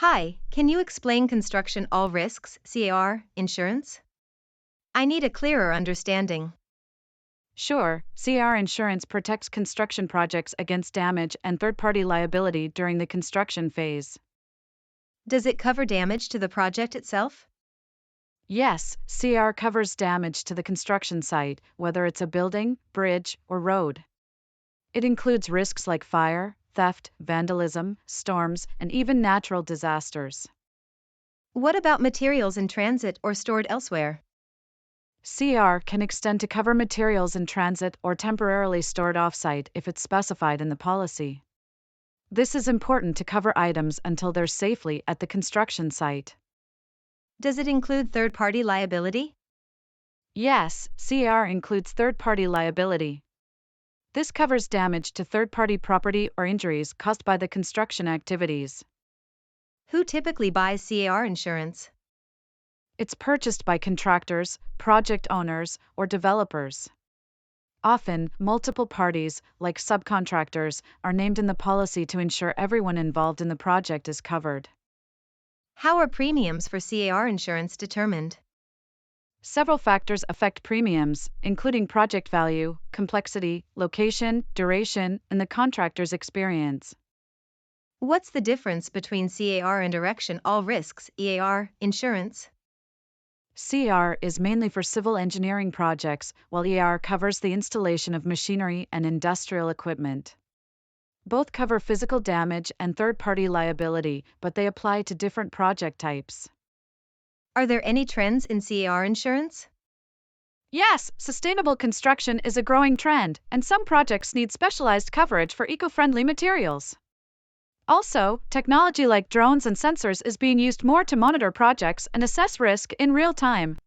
Hi, can you explain construction all risks, CAR, insurance? I need a clearer understanding. Sure, CR insurance protects construction projects against damage and third party liability during the construction phase. Does it cover damage to the project itself? Yes, CR covers damage to the construction site, whether it's a building, bridge, or road. It includes risks like fire, theft, vandalism, storms, and even natural disasters. What about materials in transit or stored elsewhere? CR can extend to cover materials in transit or temporarily stored offsite if it's specified in the policy. This is important to cover items until they're safely at the construction site. Does it include third party liability? Yes, CR includes third party liability. This covers damage to third party property or injuries caused by the construction activities. Who typically buys CAR insurance? It's purchased by contractors, project owners, or developers. Often, multiple parties, like subcontractors, are named in the policy to ensure everyone involved in the project is covered. How are premiums for CAR insurance determined? Several factors affect premiums, including project value, complexity, location, duration, and the contractor's experience. What's the difference between CAR and erection all risks, EAR, insurance? CR is mainly for civil engineering projects, while ER covers the installation of machinery and industrial equipment. Both cover physical damage and third-party liability, but they apply to different project types. Are there any trends in CAR insurance? Yes, sustainable construction is a growing trend, and some projects need specialized coverage for eco-friendly materials. Also, technology like drones and sensors is being used more to monitor projects and assess risk in real time.